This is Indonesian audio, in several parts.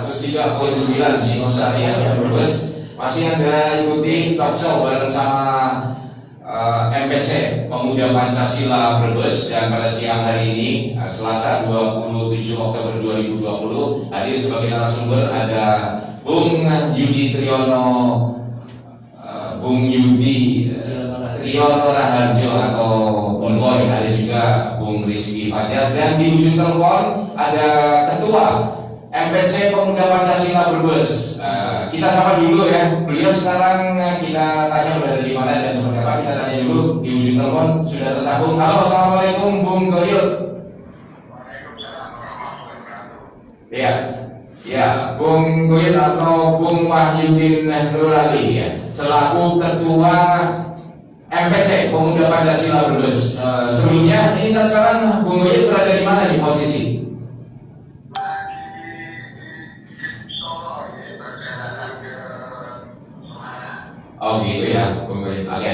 103.9 Singosari yang Brebes. Masih Anda ikuti talkshow bareng sama MPC Pemuda Pancasila Brebes, dan pada siang hari ini Selasa 27 Oktober 2020 hadir sebagai narasumber ada Bung Yudi Triyono, Bung Yudi Triyono Raharjo atau Bung Boy, ada juga Bung Rizky Fajar, dan di ujung telepon ada Ketua MPC Pemuda Pancasila Brebes. Kita sapa dulu ya, beliau sekarang kita tanya berada di mana dan seperti apa. Kita tanya dulu di ujung telepon sudah tersambung. Halo, assalamualaikum Bung Goyut. Ya, Bung Goyut atau Bung Wahyudin Nurali ya, selaku Ketua MPC Pemuda Pancasila Brebes. Sebelumnya ini sekarang Bung Goyut berada di mana di posisi? Oh gitu ya, Bung Goyut. Oke,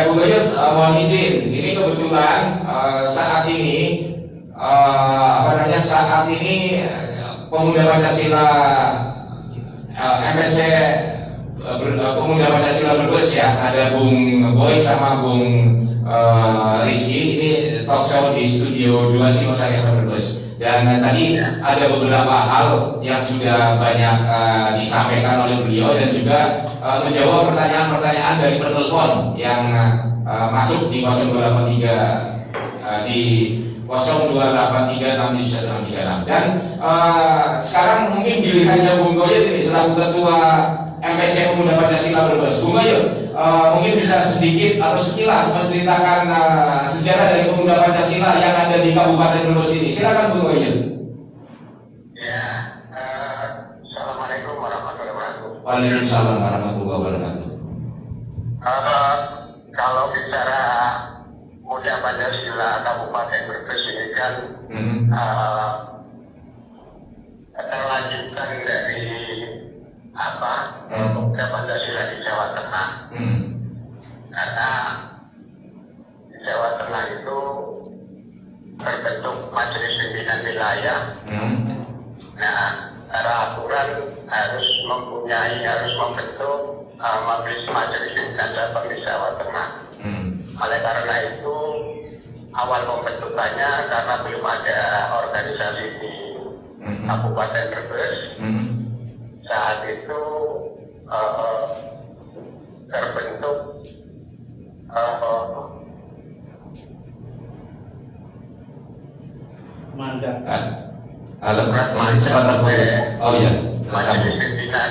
Bung Goyut, mohon izin. Ini kebetulan saat ini Pemuda Pancasila MPC Pemuda Pancasila Brebes ya, ada Bung Boy sama Bung Rizky. Ini talkshow di studio 2 Singosari Brebes. Dan tadi ada beberapa hal yang sudah banyak disampaikan oleh beliau dan juga menjawab pertanyaan-pertanyaan dari penelpon yang masuk di 0283 di 0283 dan sekarang mungkin pilihannya Bung Goyut ini selaku Ketua MPC Pemuda Pancasila Brebes. Bung Goyut mungkin bisa sedikit atau sekilas menceritakan sejarah dari Pemuda Pancasila yang ada di Kabupaten Brebes ini. Silakan Bung Goyut. Ya, Assalamualaikum warahmatullahi wabarakatuh. Waalaikumsalam warahmatullahi wabarakatuh. Kalau bicara Pemuda Pancasila Kabupaten Brebes ini kan lanjutan dari Pemuda Pancasila di Jawa Tengah. Karena di Jawa Tengah itu terbentuk majelis pimpinan wilayah. Nah, secara aturan harus membentuk majelis pimpinan cabang di Jawa Tengah. Oleh karena itu, awal pembentukannya karena belum ada organisasi di Kabupaten Brebes. Saat itu terbentuk mandat. Majelis Pimpinan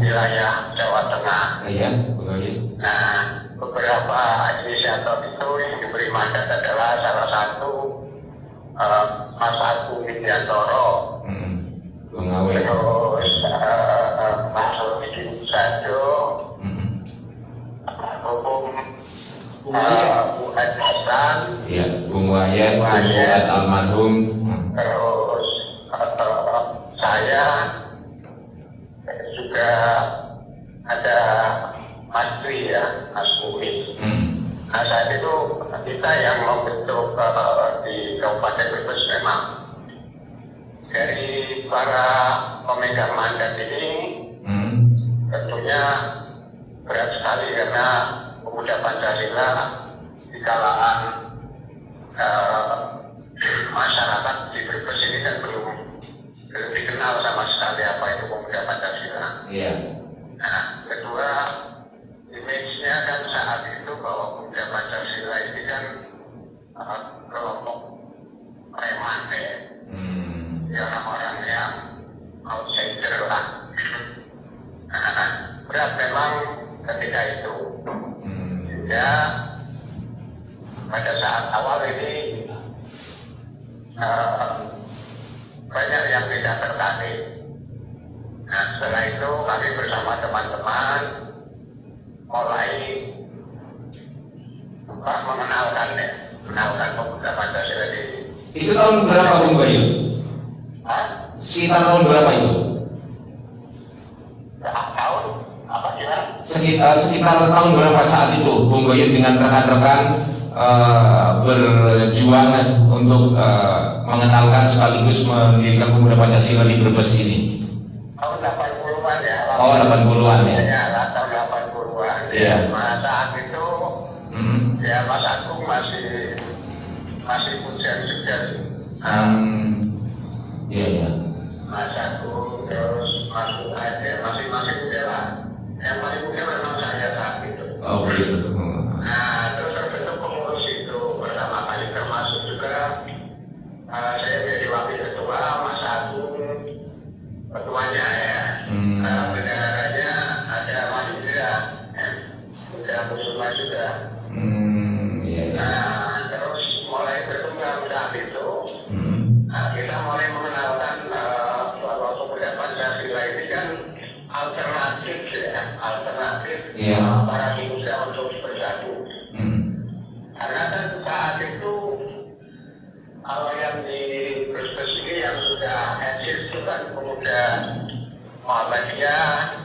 Wilayah Jawa Tengah. Nah, beberapa inisiator itu yang diberi mandat adalah salah satu Mas Agung Widiantoro, terus Mas Sultan Sajo, Bung Hasan, Bung Wayat, almarhum, terus saya juga ada Mas Tri ya, Mas Bumi. Nah, saat itu kita yang membentuk di Kabupaten Brebes memang dari para pemegang mandat ini tentunya berat sekali karena Pemuda Pancasila di kalangan masyarakat di Brebes ini kan belum dikenal sama sekali apa itu Pemuda Pancasila. Nah, kedua, image-nya kan saat itu bahwa Pemuda Pancasila ini kan kelompok preman ya, orang-orang yang outsider lah. Nah, berat memang ketika itu. Ya, pada saat awal ini banyak yang tidak tertarik. Nah, setelah itu kami bersama teman-teman mulai mengenalkan Pemuda Pancasila ini. Itu tahun berapa Bung Goyut? Sekitar tahun berapa itu? Tahun apa gimana? Sekitar tahun berapa saat itu Bung Goyut dengan rekan-rekan berjuang untuk mengenalkan sekaligus mendirikan Pemuda Pancasila di Brebes ini? tahun 80-an ya. Oh, 80-an ya. Ya, tahun 80-an. Iya. Pada saat itu ya Mas Agung masih hujan-hujan. Iya, iya. Mas Agung terus masuk aja masih muda lah. Yang paling muda memang saya saat itu. Oh, begitu. Nah, terus terbentuk pengurus itu pertama kali termasuk juga saya menjadi wakil ketua, Mas Agung ketuanya ya. Bendaharanya ada Mas Indra, sudah Kusuma juga. Iya, iya. Nah, terus mulai berkembang saat itu, kita mulai mengenalkan bahwa pemuda Pancasila ini kan alternatif ya, para pemuda untuk bersatu. Karena kan saat itu kalau yang di Brebes ini yang sudah eksis itu kan pemuda Muhammadiyah,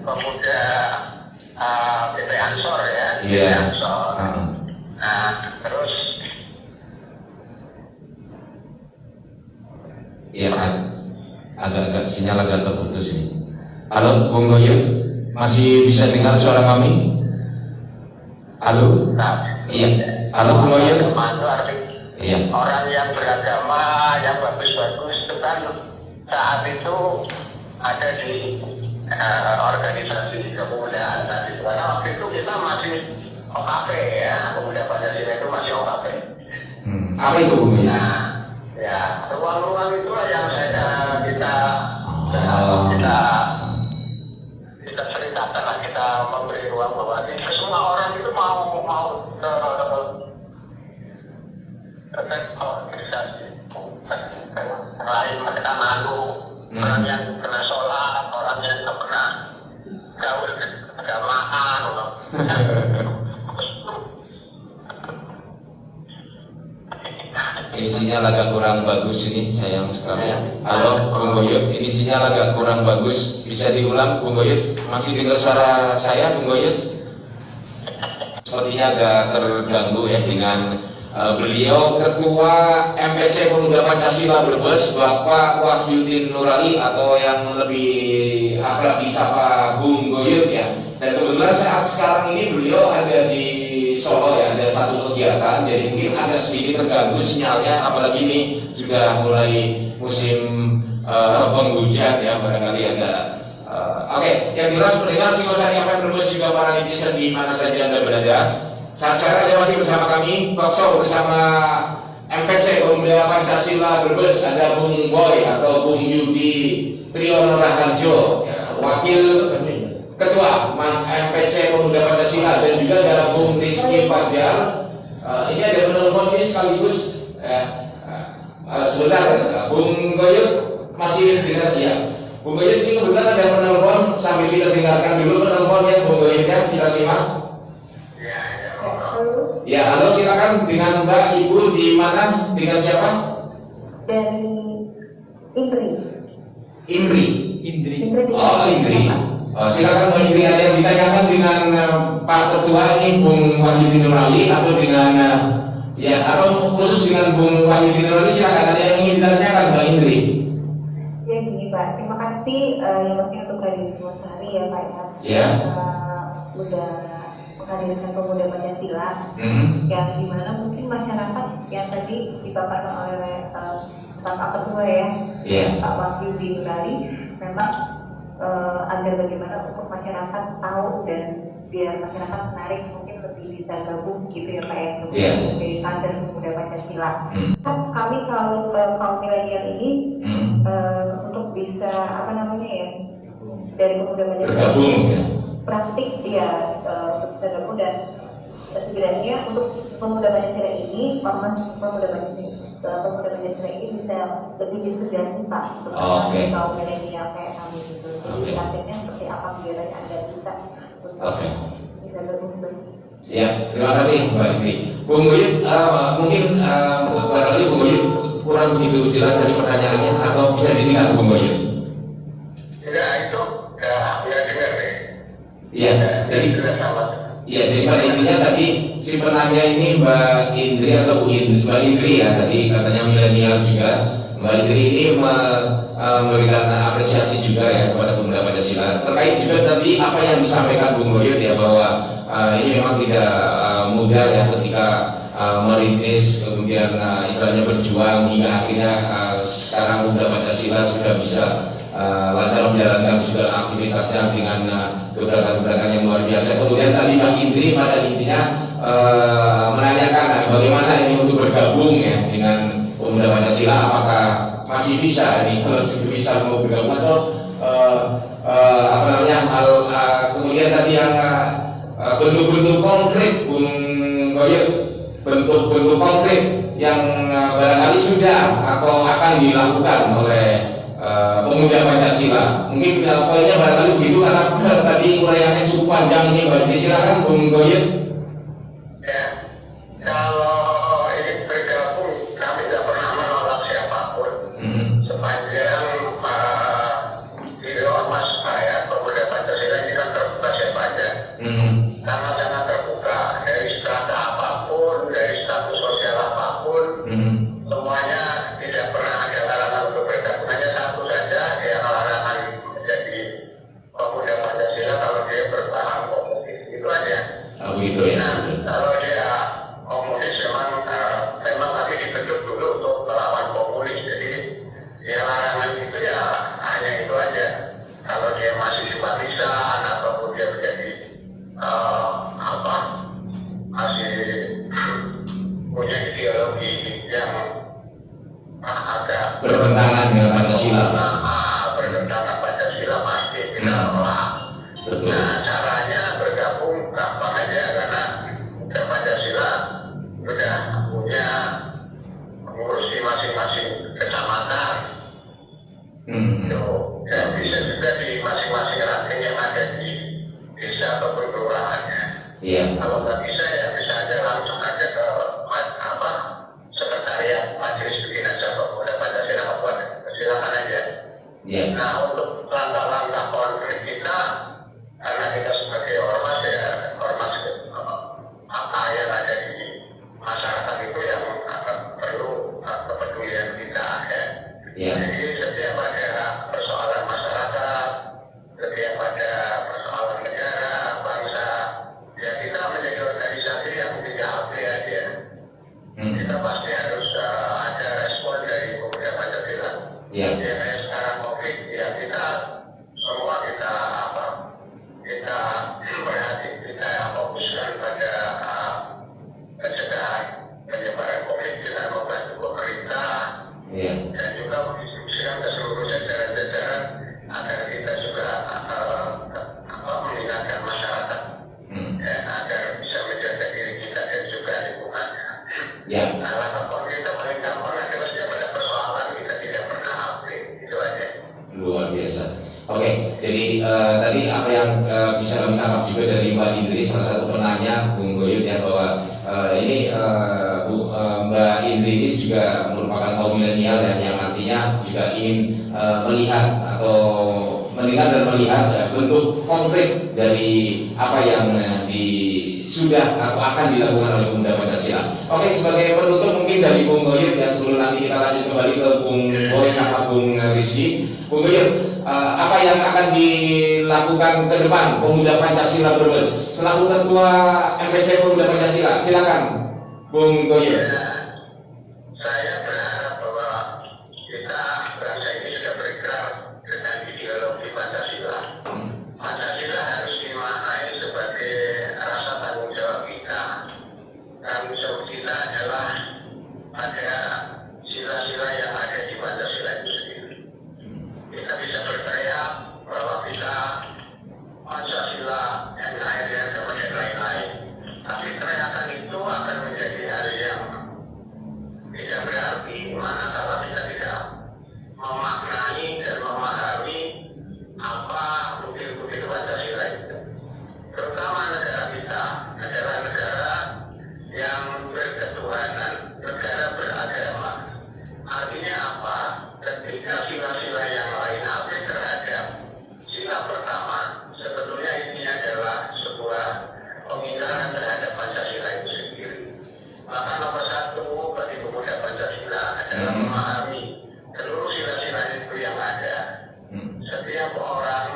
pemuda PP Ansor ya, PP Ansor. Nah, terus ya agak sinyal agak terputus ini. Halo, Bung Goyuk, masih bisa dengar suara kami? Halo? Iya. Halo, Bung Goyuk. Iya. Orang yang beragama, yang bagus-bagus itu kan saat itu ada di organisasi kepemudaan tadi. Karena waktu itu kita masih OKP ya, pemuda Pancasila itu masih OKP. Apa itu, Bung Goyuk? Nah, ya ruang-ruang itulah yang kita ceritakan lah, kita memberi ruang bahwa ini semua orang itu mau organisasi lain mereka malu, orang yang kena sholat, orang yang kena gaul keagamaan. Ini sinyal agak kurang bagus ini, sayang sekali. Halo, Bung Goyuk, ini sinyal agak kurang bagus. Bisa diulang, Bung Goyuk? Masih dengar suara saya, Bung Goyuk? Sepertinya agak terganggu ya dengan beliau Ketua MPC Pemuda Pancasila Brebes, Bapak Wahyudin Nurali atau yang lebih akrab disapa Bung Goyuk ya. Dan kebetulan saat sekarang ini beliau ada di Solo ya, ada satu kegiatan, jadi mungkin agak sedikit terganggu sinyalnya, apalagi ini sudah mulai musim penghujan ya, barangkali agak oke. Yang jelas pendengar Singosari FM Brebes juga para netizen di mana saja Anda berada. Saat sekarang Anda masih bersama kami, talkshow bersama MPC Pemuda Pancasila Brebes, ada Bung Boy atau Bung Yudi Triyono Raharjo, ya, wakil Ketua MPC Pemuda Pancasila, dan juga ada Bung Rizky Fajar. Ini ada penelpon ini sekaligus sebentar, Bung Goyuk masih dengar ya? Bung Goyuk ini kebetulan ada penelpon, sambil kita dengarkan dulu penelponnya Bung Goyuk ya, kita simak. Ya, halo, silakan dengan Mbak Ibu di mana? Dengan siapa? Dari Indri. Oh, Indri. Oh, silakan Mbak Indri, ada yang ditanyakan dengan Pak Ketua ini Bung Wahyudin Nurali atau dengan ya, atau khusus dengan Bung Wahyudin Nurali, silakan, ada yang ingin ditanyakan Mbak Indri. Ya gini Pak, terima kasih yang pasti untuk Radio Singosari ya Pak ya. Udah menghadirkan pemuda Pancasila yang dimana mungkin masyarakat yang tadi dipaparkan oleh Bapak Ketua ya, Pak Wahyudin Nurali, memang agar bagaimana untuk masyarakat tahu dan biar masyarakat menarik mungkin lebih bisa gabung gitu ya Pak ya, sebagai kader pemuda Pancasila. Kami kalau kaum milenial ini untuk bisa dari pemuda Pancasila bergabung ya, praktik ya untuk bisa gabung dan setidaknya untuk pemuda Pancasila ini pemuda Pancasila ini bisa lebih disegani Pak, terutama kaum milenial kayak kami gitu. Jadi praktiknya seperti apa biarnya Anda bisa bisa gabung. Ya, terima kasih Mbak Indri. Bung Goyuk, mungkin barangkali Bung Goyuk kurang begitu jelas dari pertanyaannya, atau bisa didengar Bung Goyuk? Ya, itu ya dengar deh. Iya, jadi pada intinya tadi si penanya ini Mbak Indri atau Mbak Indri ya, tadi katanya milenial juga Mbak Indri ini memberikan apresiasi juga ya kepada pemuda Pancasila. Terkait juga tadi apa yang disampaikan Bung Goyot ya, bahwa ini memang tidak mudah ya ketika merintis, kemudian istilahnya berjuang hingga akhirnya sekarang pemuda Pancasila sudah bisa lancar menjalankan segala aktivitasnya dengan gebrakan-gebrakan yang luar biasa. Kemudian tadi Mbak Indri pada intinya menanyakan bagaimana ini untuk bergabung ya dengan pemuda Pancasila, apakah masih bisa ini harus bisa mau bergabung atau apa namanya kemudian tadi yang bentuk-bentuk konkret Bung Goyot, bentuk-bentuk konkret yang barangkali sudah atau akan dilakukan oleh pemuda Pancasila. Mungkin poinnya barangkali begitu karena tadi uraiannya cukup panjang ini Mbak Indri. Silakan Bung Goyot. Ya, kalau ini bergabung kami tidak pernah menolak siapapun sepanjang di ormas saya pemuda Pancasila ini kan terbuka siapa aja, sangat-sangat terbuka dari strata apapun, dari status sosial apapun, semuanya tidak pernah ada larangan untuk bergabung. Hanya satu saja yang larangan menjadi pemuda Pancasila kalau dia berpaham komunis, itu aja. Begitu ya. Nah, kalau dia komunis memang tadi dibentuk dulu untuk melawan komunis, jadi ya larangan itu ya hanya itu aja. Kalau dia masih simpatisan ataupun dia menjadi masih punya ideologi yang agak bertentangan dengan Pancasila. Bertentangan Pancasila pasti kita menolak. Nah, caranya bergabung gampang aja karena Pancasila sudah punya mengurusi masing-masing kecamatan. Ya, bisa juga di masing-masing ranting yang ada di desa ataupun kelurahannya. Kalau nggak bisa ya bisa aja langsung aja ke sekretariat Majelis Bikin Aja Pemuda Pancasila Kabupaten. Silakan aja. Nah, untuk langkah-langkah konkret kita, karena kita sebagai ormas ya, ormas apa yang ada di masyarakat itu yang perlu kepedulian kita ya. Jadi setiap ada persoalan masyarakat, setiap ada persoalan negara, bangsa, ya kita menjadi organisasi yang tidak api aja. Kita pasti harus ada respon dari pemuda Pancasila. Ya kayak sekarang COVID, ya kita semua kita berhati, kita fokuskan pada pencegahan penyebaran COVID dengan membantu pemerintah dan juga menginstruksikan ke seluruh jajaran-jajaran agar kita juga mengingatkan masyarakat agar bisa menjaga diri kita dan juga lingkungannya. Nah, langkah konkret kita paling gampang adalah setiap ada persoalan kita tidak pernah update, itu aja. Luar biasa. Oke, jadi tadi apa yang bisa kami tangkap juga dari Mbak Indri, salah satu penanya Bung Goyot ya, bahwa ini Mbak Indri ini juga merupakan kaum milenial yang artinya juga ingin melihat dan melihat bentuk konkret dari apa yang sudah atau akan dilakukan oleh pemuda Pancasila. Oke, sebagai penutup mungkin dari Bung Goyot ya, sebelum nanti kita lanjut kembali ke Bung Boy sama Bung Rizky. Bung Goyot, apa yang akan dilakukan ke depan pemuda Pancasila Brebes selaku ketua MPC Pemuda Pancasila? Silakan Bung Goyot. Saya berharap bahwa kita bangsa ini sudah bergerak dengan ideologi Pancasila. Pancasila harus dimaknai sebagai rasa tanggung jawab kita. Tanggung jawab kita adalah pada sila-sila yang ada di Pancasila itu sendiri. Kita bisa berteriak bahwa kita Pancasila, NKRI, dan lain-lain. Tapi teriakan itu akan menjadi hal yang tidak berarti setiap orang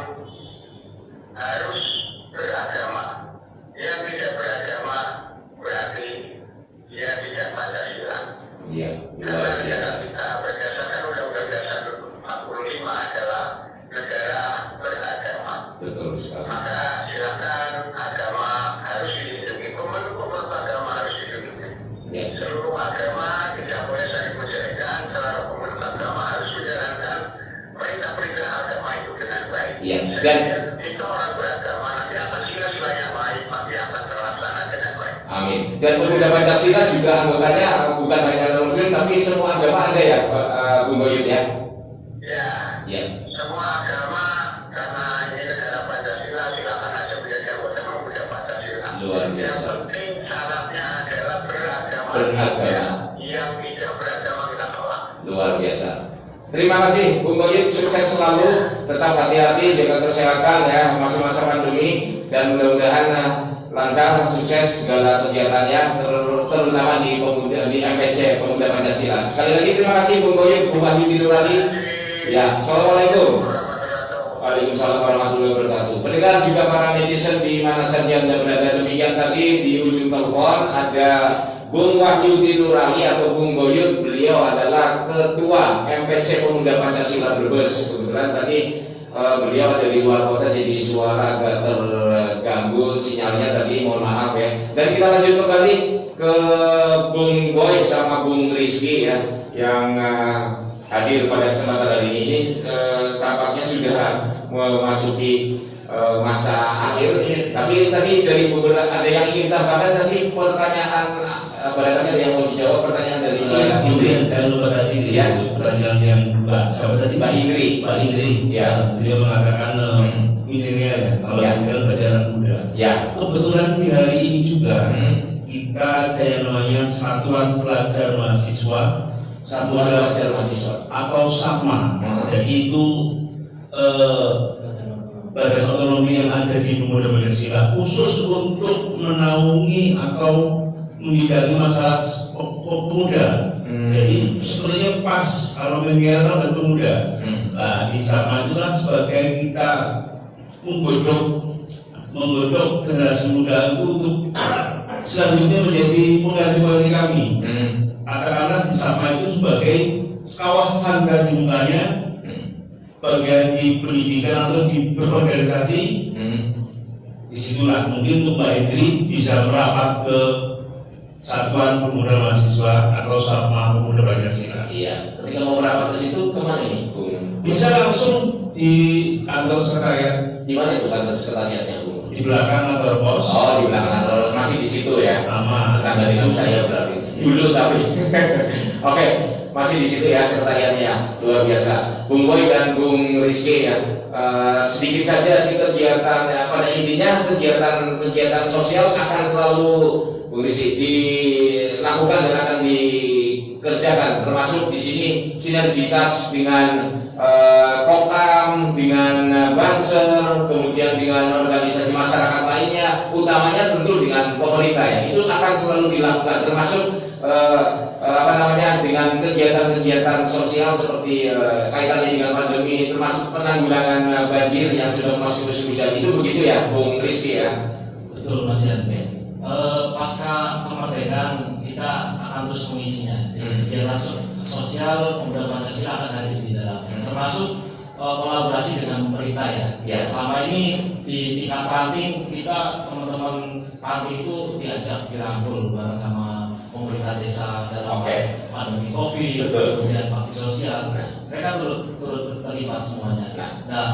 harus beragama. Yang tidak beragama berarti dia tidak Pancasila. Iya. Karena negara kita berdasarkan Undang-Undang Dasar 45 adalah negara beragama. Betul sekali. Maka silakan agama harus dilindungi, pemeluk agama harus dilindungi. Ya. Seluruh agama tidak boleh saling menjelekkan, seluruh pemeluk agama harus menjalankan perintah-perintah agama itu dengan baik. Ya. Dan itu orang beragama nanti akan sila-sila yang baik pasti akan terlaksana dengan baik. amin. Dan pemuda Pancasila juga anggotanya bukan hanya Muslim tapi semua agama ada ya, Bung Boyut ya? Ya. Ya. Semua agama karena ini negara Pancasila silakan aja menjadi anggota pemuda Pancasila. Luar biasa. Yang penting syaratnya adalah beragama. Beragama. Yang tidak beragama kita tolak. Luar biasa. Terima kasih Bung Boyut, sukses selalu, tetap hati-hati, jaga kesehatan ya masa-masa pandemi dan mudah-mudahan lancar, sukses segala kegiatannya terutama di pemuda di MPC Pemuda Pancasila. Sekali lagi terima kasih Bung Boyut, Bung Wahyu Dirurali. Ya, assalamualaikum. Waalaikumsalam warahmatullahi wabarakatuh. Pendengar juga para netizen di mana saja Anda berada, demikian tadi di ujung telepon ada Bung Wahyu Dirurali atau Bung Boyut. Beliau adalah Ketua MPC Pemuda Pancasila Brebes. Kebetulan tadi beliau ada di luar kota jadi suara agak terganggu sinyalnya tadi, mohon maaf ya. Dan kita lanjut kembali ke Bung Boy sama Bung Rizky ya yang hadir pada kesempatan hari ini. Tampaknya sudah memasuki masa akhir. Tapi tadi dari beberapa ada yang ingin tambahkan tadi pertanyaan barangkali ada yang mau dijawab pertanyaan dari Mbak Indri yang saya lupa tadi ya. Pertanyaan yang siapa tadi? Mbak Indri. Mbak Indri. Ya. Dia mengatakan milenial ya. Kalau Ya. milenial berarti anak muda. Ya. Kebetulan di hari ini juga kita ada yang namanya Satuan Pelajar Mahasiswa. Satuan Pelajar Mahasiswa Atau SAPMA. Jadi itu badan otonomi yang ada di Pemuda Pancasila khusus untuk menaungi atau membidangi masalah pemuda. Jadi sebenarnya pas kalau milenial dan pemuda. Nah, di SAPMA itulah sebagai kita menggodok generasi muda itu untuk selanjutnya menjadi pengganti kami. Katakanlah di SAPMA itu sebagai kawasan gabungannya bagian di pendidikan atau di berorganisasi. Disitulah mungkin untuk Mbak Indri bisa merapat ke Satuan Pemuda Mahasiswa atau SAPMA Pemuda Pancasila. Iya. Ketika mau merapat ke situ kemana ini, Bung? Bisa langsung di kantor sekretariat. Di mana itu kantor sekretariatnya, Bung? Di belakang kantor pos. Oh, di belakang kantor, masih di situ ya? Sama. Tetangga dengan saya berarti. Dulu tapi. Oke, masih di situ ya sekretariatnya. Luar biasa. Bung Boy dan Bung Rizky ya. Sedikit saja di kegiatan pada intinya kegiatan sosial akan selalu Bung Rizky dilakukan dan akan dikerjakan, termasuk di sini sinergitas dengan Kokam, dengan Banser, kemudian dengan organisasi masyarakat lainnya, utamanya tentu dengan pemerintah ya. Itu akan selalu dilakukan, termasuk dengan kegiatan-kegiatan sosial seperti kaitannya dengan pandemi, termasuk penanggulangan banjir yang sudah masuk musim hujan. Itu begitu ya, Bung Rizky ya. Betul Mas Yanti. Pasca kemerdekaan kita akan terus mengisinya. Kegiatan sosial Pemuda Pancasila akan hadir di dalamnya, termasuk kolaborasi dengan pemerintah ya. Selama ini di tingkat ranting kita teman-teman ranting itu diajak dirangkul bareng sama pemerintah desa dalam pandemi COVID, kemudian bakti sosial. Mereka turut terlibat semuanya. Nah,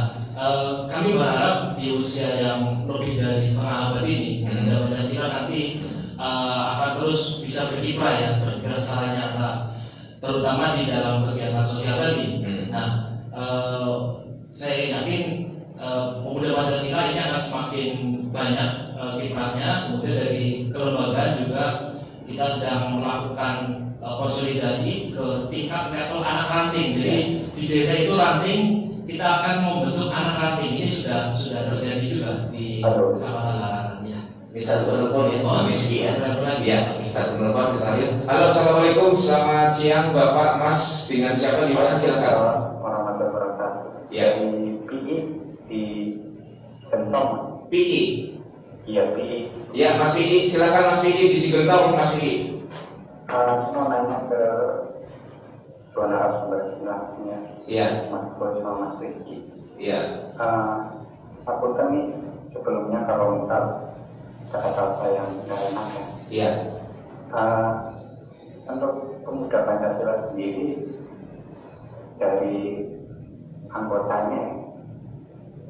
kami berharap di usia yang lebih dari setengah abad ini, Pemuda Pancasila nanti akan terus bisa berkiprah ya, berkiprah secara nyata, terutama di dalam kegiatan sosial tadi. Nah, saya yakin Pemuda Pancasila ini akan semakin banyak kiprahnya. Kemudian dari kelembagaan juga kita sedang melakukan konsolidasi ke tingkat level anak ranting. Jadi di desa itu ranting, kita akan membentuk anak ranting. Ini sudah terjadi juga di Kecamatan Larangan ya. Bisa telepon ya, Oh, Rizky ya. Ya. Bisa telepon kita lihat. Halo, assalamualaikum, selamat siang Bapak, Mas. Dengan siapa di mana silakan? Warahmatullahi wabarakatuh. Ya. Di PI Gentong. Piki. Iya, Piki. Ya, Mas Piki, silakan Mas Piki di Sigentong, Mas Piki. Mau nanya ke dua narasumber selanjutnya. Iya. Mas Boy sama Mas Piki. Iya. Aku kan nih sebelumnya kalau misal kata-kata yang tidak enak ya. Iya. Untuk pemuda Pancasila sendiri dari anggotanya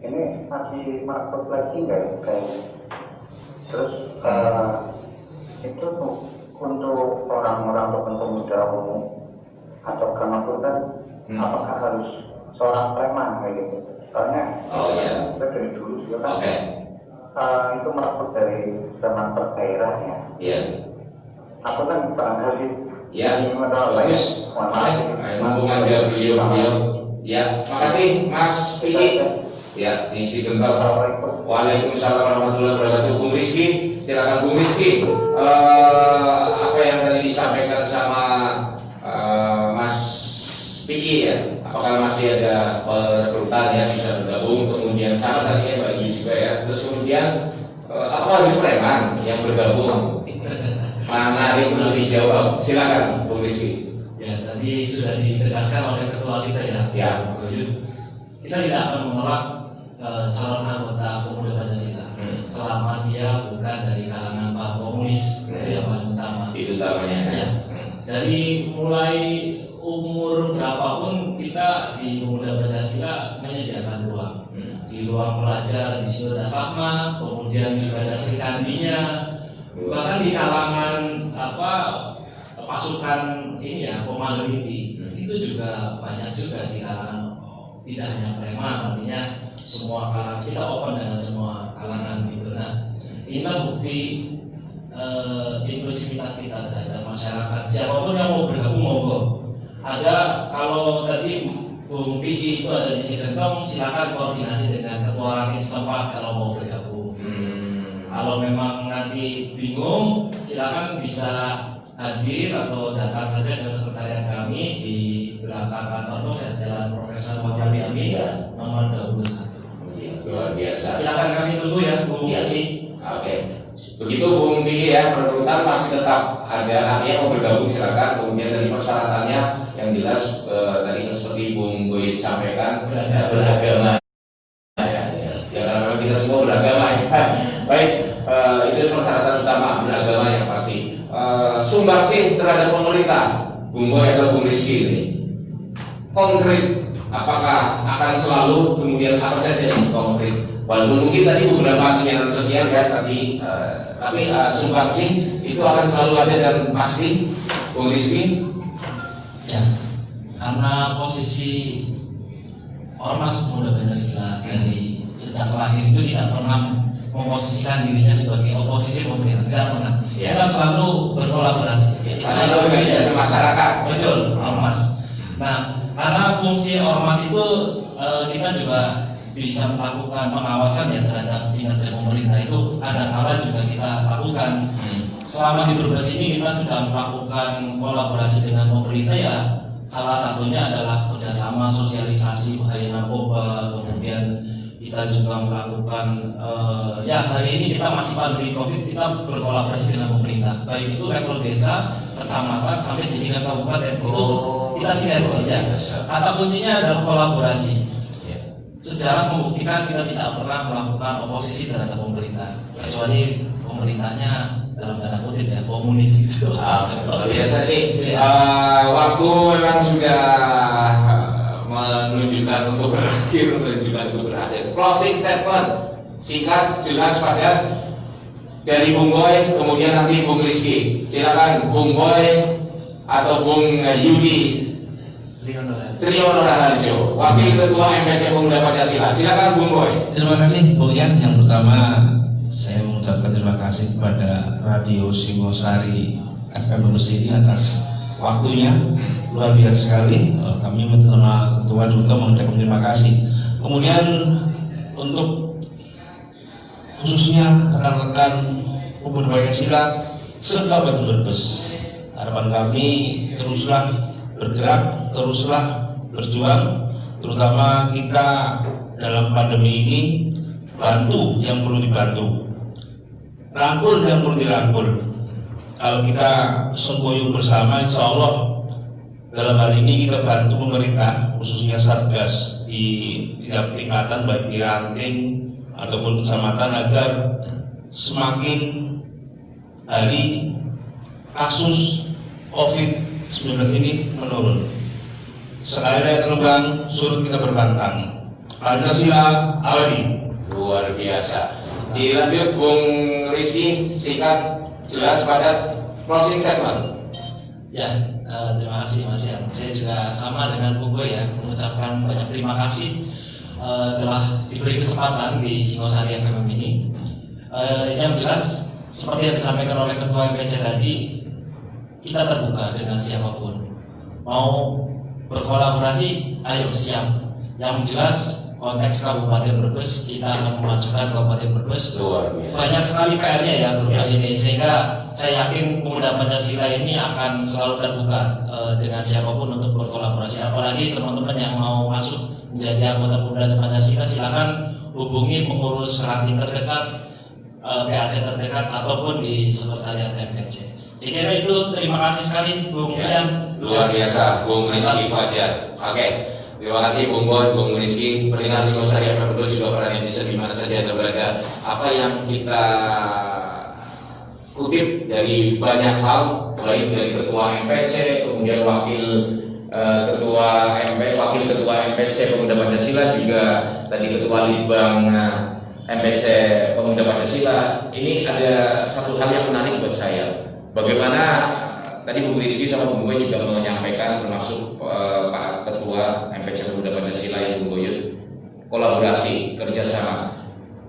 ini masih makhluk lagi nggak ya kayaknya? Terus itu untuk orang-orang atau pemuda umum atau karena kan apakah harus seorang preman kayak gitu? Soalnya kita dari dulu juga kan itu makhluk dari zaman per daerah ya. Iya. Aku kan barangkali Ya, bagus. Hubungan beliau. Ya, makasih Mas Piki. Ya, di Sigentong. Waalaikumsalam warahmatullahi wabarakatuh. Bung Rizky, silakan Bung Rizky. Apa yang tadi disampaikan sama Mas Piki ya? Apakah masih ada perekrutan yang bisa bergabung? Kemudian sama tadi ya Mbak Yu juga ya. Terus kemudian apa harus preman yang bergabung? Mana yang perlu dijawab? Silakan, Bung Rizky. Ya, tadi sudah ditegaskan oleh ketua kita ya. Ya. Kita tidak akan menolak calon anggota pemuda Pancasila selama dia bukan dari kalangan para komunis. Itu yang paling utama. Itu utamanya. Ya. Dari mulai umur berapapun kita di pemuda Pancasila menyediakan ruang. Di ruang pelajar di situ ada sama, kemudian juga ada serikandinya. Bahkan di kalangan pasukan ini ya komando inti itu juga banyak juga di kalangan tidak hanya preman, artinya semua kalangan kita open dengan semua kalangan gitu. Nah, ini bukti inklusivitas kita terhadap masyarakat. Siapapun yang mau bergabung monggo. Ada kalau tadi Bung Piki itu ada di Sigentong, silakan koordinasi dengan ketua Ranis setempat kalau mau bergabung. Kalau memang nanti bingung, silakan bisa hadir atau datang saja ke sekretariat kami di belakang kantor Jalan Profesor Muhammad Yamin nomor 21. Luar biasa. Silakan kami tunggu ya, Bung Piki. Oke. Begitu Bung Piki ya, perekrutan masih tetap ada artinya mau bergabung silakan. Kemudian dari persyaratannya yang jelas tadi seperti Bung Boy sampaikan beragama. Ya, karena kita semua beragama ya. Baik, itu persyaratan utama beragama yang pasti. Sumbangsih terhadap pemerintah, Bung Boy atau Bung Rizky ini konkret, apakah akan selalu kemudian apa saja yang konkret? Walaupun mungkin tadi beberapa kegiatan sosial ya tapi sumbangsih itu akan selalu ada dan pasti, Bung Rizky. Ya, karena posisi ormas pemuda Pancasila dari sejak lahir itu tidak pernah memposisikan dirinya sebagai oposisi pemerintah, tidak pernah. Ya. Kita selalu berkolaborasi. Karena itu organisasi masyarakat. Betul, ormas. Nah, karena fungsi ormas itu kita juga bisa melakukan pengawasan ya terhadap kinerja pemerintah itu kadang-kala juga kita lakukan. Selama di Brebes ini kita sudah melakukan kolaborasi dengan pemerintah ya. Salah satunya adalah kerjasama sosialisasi bahaya narkoba, kemudian kita juga melakukan ya hari ini kita masih pandemi COVID, kita berkolaborasi dengan pemerintah baik itu level desa, kecamatan sampai di tingkat kabupaten itu kita sinerginya. Kata kuncinya adalah kolaborasi. Sejarah membuktikan kita tidak pernah melakukan oposisi terhadap pemerintah kecuali pemerintahnya dalam tanda kutip ya komunis gitu. Biasa nih waktu memang sudah menunjukkan untuk berakhir. Closing statement singkat jelas padat dari Bung Boy, kemudian nanti Bung Rizky. Silakan Bung Boy atau Bung Yudi Triyono Raharjo, Wakil Ketua MPC Pemuda Pancasila. Silakan Bung Boy. Terima kasih Bung Yan. Yang pertama saya mengucapkan terima kasih kepada Radio Singosari FM Brebes ini atas waktunya, luar biasa sekali. Kami bersama Ketua juga mengucapkan terima kasih. Kemudian untuk khususnya rekan-rekan pemuda Pancasila se-Kabupaten Brebes, harapan kami teruslah bergerak, teruslah berjuang, terutama kita dalam pandemi ini bantu yang perlu dibantu, rangkul yang perlu dirangkul. Kalau kita semboyong bersama, insya Allah dalam hal ini kita bantu pemerintah, khususnya Satgas di tiap tingkatan, baik di ranting ataupun kecamatan, agar semakin hari kasus COVID-19 ini menurun. Sekali lagi terbang, surut kita berbantang. Pancasila abadi. Luar biasa. Dilanjut Bung Rizky, singkat, jelas, padat, closing statement. Ya, terima kasih Mas Yan. Saya juga sama dengan Bung Boy ya, mengucapkan banyak terima kasih telah diberi kesempatan di Singosari FM ini. Yang jelas, seperti yang disampaikan oleh Ketua MPC tadi, kita terbuka dengan siapapun. Mau berkolaborasi, ayo siap. Yang jelas, konteks Kabupaten Brebes, kita akan memajukan Kabupaten Brebes. Banyak sekali PR-nya ya Brebes ini, sehingga saya yakin pemuda Pancasila ini akan selalu terbuka dengan siapapun untuk berkolaborasi. Apalagi teman-teman yang mau masuk menjadi anggota pemuda Pancasila, silakan hubungi pengurus ranting terdekat, PAC terdekat, ataupun di sekretariat MPC. Saya kira itu. Terima kasih sekali Bung Yan. Luar biasa Bung Rizky Fajar. Oke. Terima kasih Bung Boy, Bung Rizky. Pendengar Singosari FM Brebes juga para netizen di mana saja Anda berada. Apa yang kita kutip dari banyak hal, baik dari Ketua MPC, kemudian Wakil Ketua MPC Pemuda Pancasila, juga tadi Ketua Litbang MPC Pemuda Pancasila. Ini ada satu hal yang menarik buat saya. Bagaimana tadi Bung Rizky sama Bung Boy juga menyampaikan, termasuk Pak Ketua MPC Pemuda Pancasila yang Bung Boy, kolaborasi, kerjasama.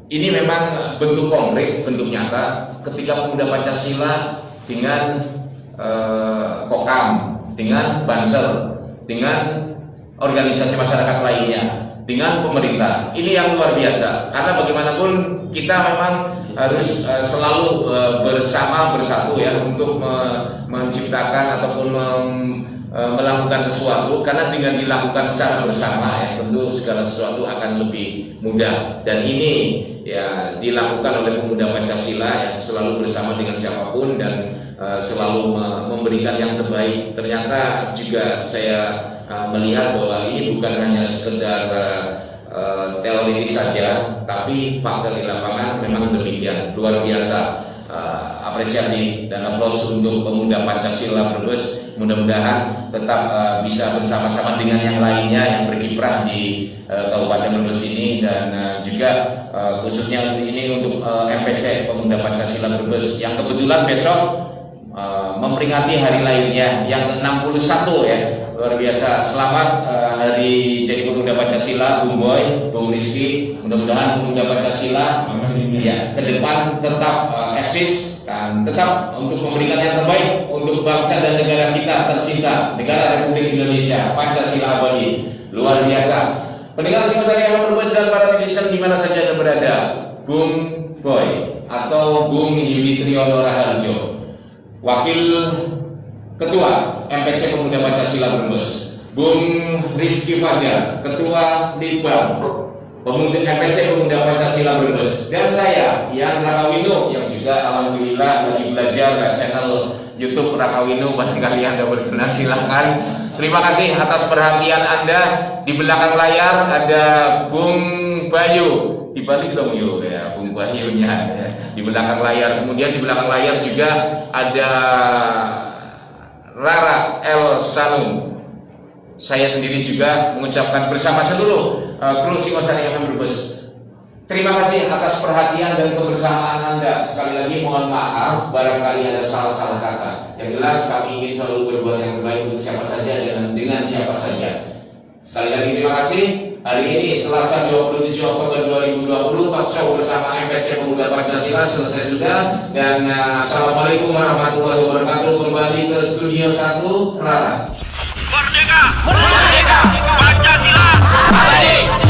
Ini memang bentuk konkret, bentuk nyata ketika Pemuda Pancasila dengan Kokam, dengan Banser, dengan organisasi masyarakat lainnya, dengan pemerintah. Ini yang luar biasa, karena bagaimanapun kita memang harus selalu bersatu ya, untuk menciptakan ataupun melakukan sesuatu, karena dengan dilakukan secara bersama ya, tentu segala sesuatu akan lebih mudah. Dan ini ya dilakukan oleh Pemuda Pancasila yang selalu bersama dengan siapapun dan selalu memberikan yang terbaik. Ternyata juga saya melihat bahwa ini bukan hanya sekedar teoritis saja, tapi fakta di lapangan memang demikian. Luar biasa. Apresiasi dan aplaus untuk Pemuda Pancasila Brebes. Mudah-mudahan tetap bisa bersama-sama dengan yang lainnya yang berkiprah di Kabupaten Brebes ini, dan juga khususnya ini untuk MPC Pemuda Pancasila Brebes yang kebetulan besok memperingati hari lainnya yang ke-61 ya. Luar biasa. Selamat hari jadi Pemuda Pancasila Bung Boy, Bung Rizky. Mudah-mudahan Pemuda Pancasila ya ke depan tetap eksis dan tetap untuk memberikan yang terbaik untuk bangsa dan negara kita tercinta, negara Republik Indonesia. Pancasila abadi. Luar biasa. Pendengar Singosari FM Brebes dan para netizen di mana saja Anda berada, Bung Boy atau Bung Yudi Triyono Raharjo, Wakil Ketua MPC Pemuda Pancasila Brebes, Bung Rizky Fajar, Ketua Litbang Pemuda MPC Pemuda Pancasila Brebes, dan saya Yan Rakawino yang juga alhamdulillah lagi belajar channel YouTube Rakawino. Barangkali Anda berkenan, silahkan. Terima kasih atas perhatian Anda. Di belakang layar ada Bung Bayu, dibalik dong yuk ya, Bung Bayunya ya, di belakang layar. Kemudian di belakang layar juga ada Rara El Sanum. Saya sendiri juga mengucapkan bersama seluruh kru Singosari FM Brebes, terima kasih atas perhatian dan kebersamaan Anda. Sekali lagi mohon maaf barangkali ada salah-salah kata. Yang jelas kami ingin selalu berbuat yang terbaik untuk siapa saja dan dengan siapa saja. Sekali lagi terima kasih. Hari ini Selasa 27 Oktober 2020, talk show bersama MPC Pemuda Pancasila selesai sudah, dan assalamualaikum warahmatullahi wabarakatuh. Kembali ke studio 1 Rara. Merdeka! Merdeka! Pancasila! Abadi!